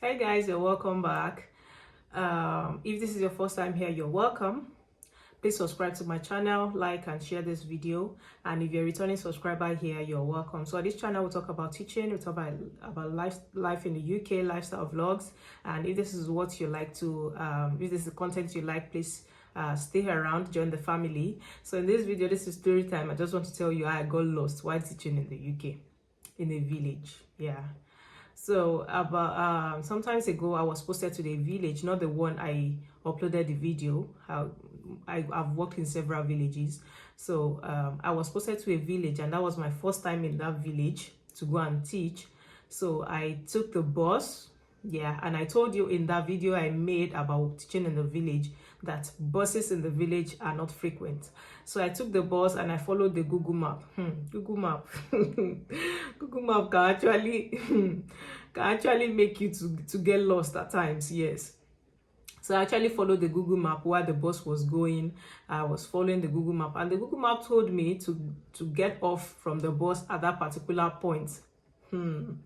Hey guys, you're welcome back. If this is your first time here, you're welcome. Please subscribe to my channel, like and share this video. And if you're a returning subscriber here, you're welcome. So this channel will talk about teaching, we'll talk about life in the UK, lifestyle vlogs. And if this is what you like to, if this is the content you like, please stay around, join the family. So in this video, this is story time. I just want to tell you how I got lost while teaching in the UK, in a village. Yeah. So about sometimes ago, I was posted to the village, not the one I uploaded the video. I've worked in several villages. So I was posted to a village, and that was my first time in that village to go and teach. So I took the bus. Yeah, and I told you in that video I made about teaching in the village that buses in the village are not frequent. So I took the bus and I followed the Google Map. Google Map. Google Map can actually make you to get lost at times, yes. So I actually followed the Google Map where the bus was going. I was following the Google Map, and the Google Map told me to get off from the bus at that particular point. And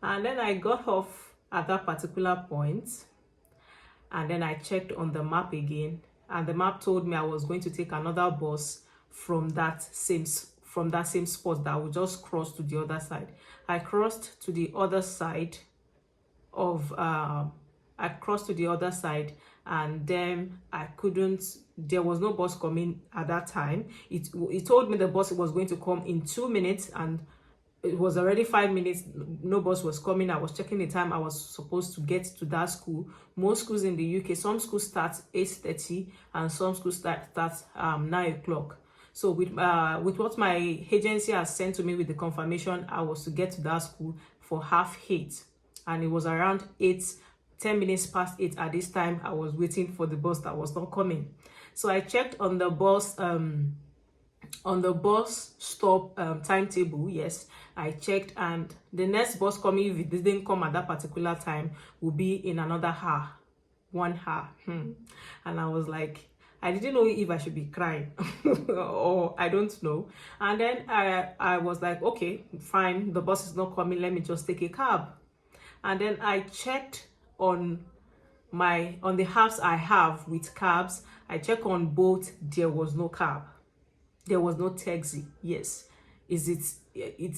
then I got off at that particular point, and then I checked on the map again, and the map told me I was going to take another bus from that same spot that I would just cross to the other side. I crossed to the other side of and then there was no bus coming at that time. It told me the bus was going to come in 2 minutes, and it was already 5 minutes. No bus was coming. I was checking the time I was supposed to get to that school. Most schools in the UK, some schools start 8:30 and some schools start 9 o'clock. So with what my agency has sent to me with the confirmation, I was to get to that school for 7:30, and it was around 10 minutes past 8 at this time. I was waiting for the bus that was not coming. So I checked on the bus stop timetable. Yes, I checked, and the next bus coming, if it didn't come at that particular time, will be in another hour, 1 hour. And I was like, I didn't know if I should be crying or I don't know. And then I was like, okay, fine, the bus is not coming, let me just take a cab. And then I checked on the apps I have with cabs. I checked on both. There was no cab. There was no taxi. Yes, it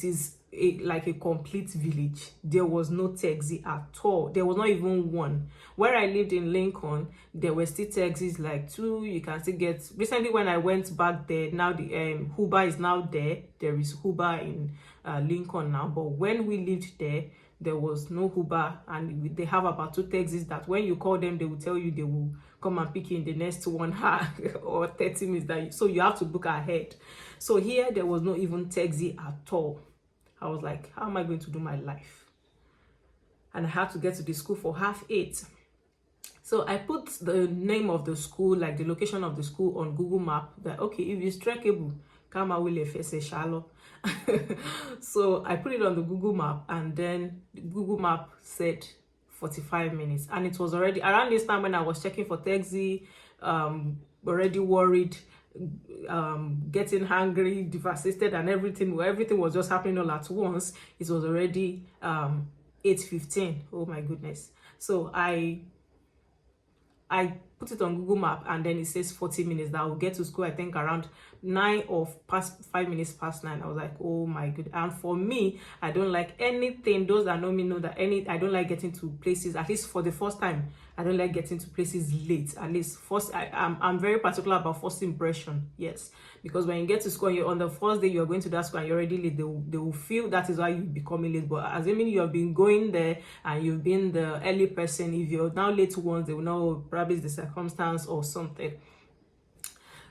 is like a complete village. There was no taxi at all. There was not even one. Where I lived in Lincoln, there were still taxis, like 2. You can still get. Recently, when I went back there, now the Uber is now there. There is Uber in Lincoln now. But when we lived there was no Uber, and they have about 2 taxis that when you call them, they will tell you they will come and pick you in the next 1 hour or 30 minutes. So you have to book ahead. So here, there was no even taxi at all. I was like, how am I going to do my life? And I had to get to the school for 8:30. So I put the name of the school, like the location of the school, on Google Map. That, okay, if it's trackable, come away lefese shallow. So I put it on the Google Map, and then the Google Map said 45 minutes, and it was already around this time when I was checking for taxi, already worried, getting hungry, devastated, and everything was just happening all at once. It was already 8:15. Oh my goodness. So I put it on Google Map, and then it says 40 minutes that I will get to school, I think around 5 minutes past 9. I was like, oh my god. And for me, I don't like anything. Those that know me know that I don't like getting to places, at least for the first time. I don't like getting to places late. At least first, I'm very particular about first impression. Yes, because when you get to school, you're on the first day you're going to that school and you're already late, they will feel that is why you're becoming late. But assuming you have been going there and you've been the early person, if you're now late once, they will know probably it's the circumstance or something.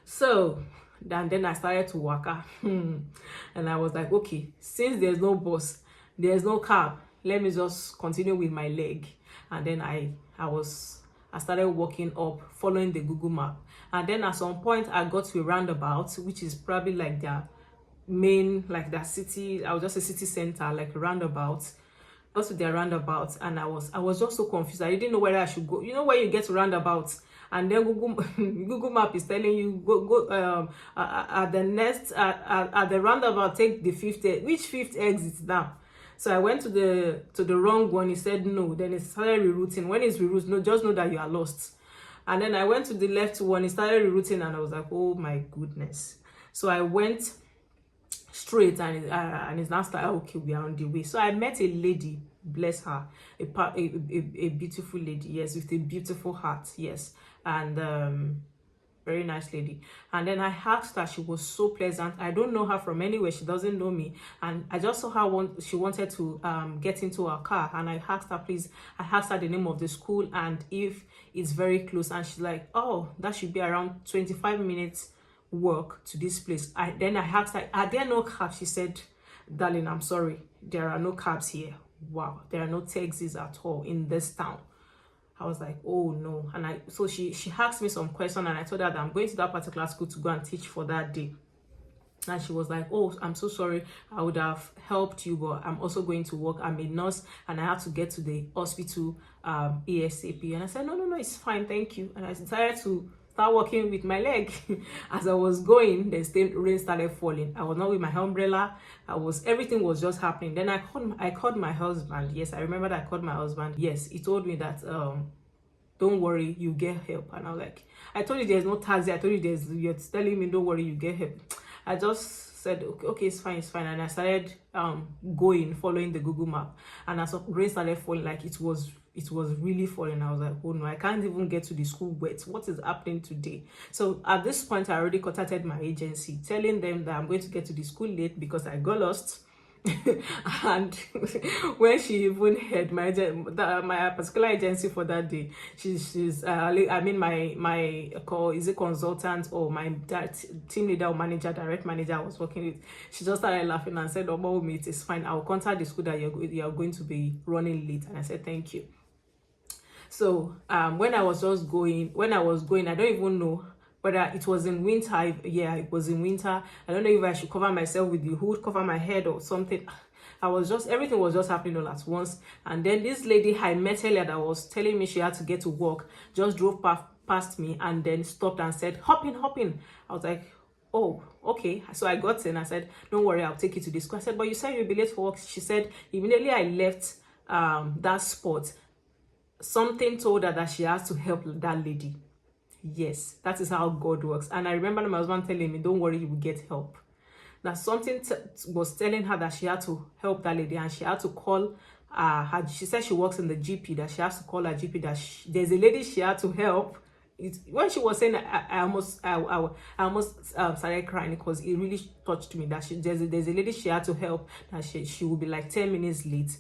So then I started to walk and I was like, okay, since there's no bus, there's no cab, let me just continue with my leg. And then I started walking up, following the Google Map. And then at some point I got to a roundabout, which is probably like their main, like their city, I was just a city center, like a roundabout. I got to their roundabout, and I was just so confused. I didn't know where I should go. You know, when you get to roundabouts and then Google Map is telling you go at the roundabout, take the 5th, which 5th exit now? So I went to the wrong one. He said no. Then it started rerouting. When it's rerouting, no, just know that you are lost. And then I went to the left one. He started rerouting, and I was like, oh my goodness. So I went straight, and it's now started. Okay, we are on the way. So I met a lady, bless her, a beautiful lady, yes, with a beautiful heart, yes, and very nice lady. And then I asked her, she was so pleasant. I don't know her from anywhere, she doesn't know me, and I just saw her she wanted to get into her car, and I asked her, please, I asked her the name of the school and if it's very close, and she's like, oh, that should be around 25 minutes walk to this place. Then I asked her, are there no cabs? She said, darling, I'm sorry, there are no cabs here. Wow, there are no taxis at all in this town. I was like, oh no. And so she asked me some question, and I told her that I'm going to that particular school to go and teach for that day. And she was like, oh, I'm so sorry, I would have helped you, but I'm also going to work. I'm a nurse and I have to get to the hospital ASAP. And I said, no, it's fine, thank you. And I decided to start walking with my leg. As I was going, the rain started falling. I was not with my umbrella. Everything was just happening. Then I called my husband. Yes, I remember that I called my husband. Yes, he told me that don't worry, you get help. And I was like, I told you there's no taxi. I told you you're telling me don't worry, you get help. I just said, okay, it's fine. And I started following the Google map. And as rain started falling, like it was really falling. I was like, oh no, I can't even get to the school wet. What is happening today? So at this point, I already contacted my agency, telling them that I'm going to get to the school late because I got lost. And when she even heard my particular agency for that day, she's my call is a consultant, or my team leader or manager, direct manager I was working with, she just started laughing and said, oh, it is fine, I'll contact the school that you're going to be running late. And I said, thank you. So when I was going, I don't even know whether it was in winter. Yeah, it was in winter. I don't know if I should cover myself with the hood, cover my head or something. Everything was just happening all at once. And then this lady I met earlier that was telling me she had to get to work just drove past me and then stopped and said, hop in. I was like, oh, okay. So I got in. I said, don't worry, I'll take you to the school. I said, but you said you'll be late for work. She said, immediately I left that spot, something told her that she has to help that lady. Yes, that is how God works. And I remember my husband telling me, don't worry, you will get help. That something was telling her that she had to help that lady, and she had to call she said she works in the GP, that she has to call her GP, that there's a lady she had to help. When she was saying, I almost started crying because it really touched me that there's a lady she had to help, that she would be like 10 minutes late.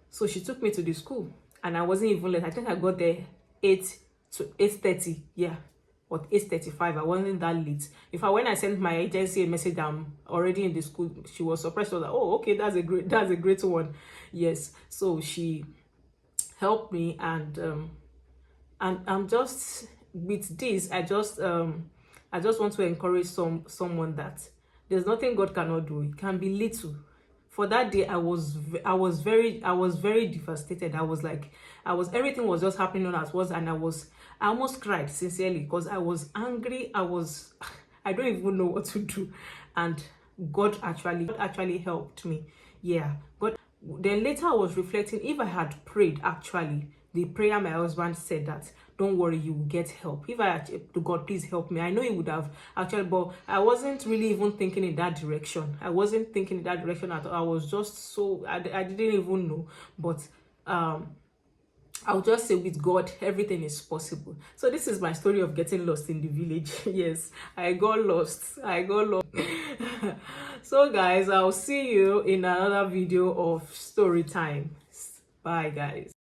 So she took me to the school, and I wasn't even late. I think I got there 8:30, yeah, or 8:35. I wasn't that late. In fact, when I sent my agency a message, I'm already in the school, she was surprised. She was like, oh, okay, that's a great one. Yes, so she helped me, and I'm just with this. I just want to encourage someone that there's nothing God cannot do. It can be little. For that day, I was very devastated. Everything was just happening on at once, and I almost cried sincerely because I was angry. I don't even know what to do, and God actually helped me. Yeah, God. Then later I was reflecting, if I had prayed, actually the prayer my husband said, that don't worry, you will get help. If I had to God, please help me, I know he would have actually, but I wasn't really even thinking in that direction. I wasn't thinking in that direction at all. I was just I didn't even know. But I'll just say, with God, everything is possible. So this is my story of getting lost in the village. Yes, I got lost. So guys, I'll see you in another video of story time. Bye guys.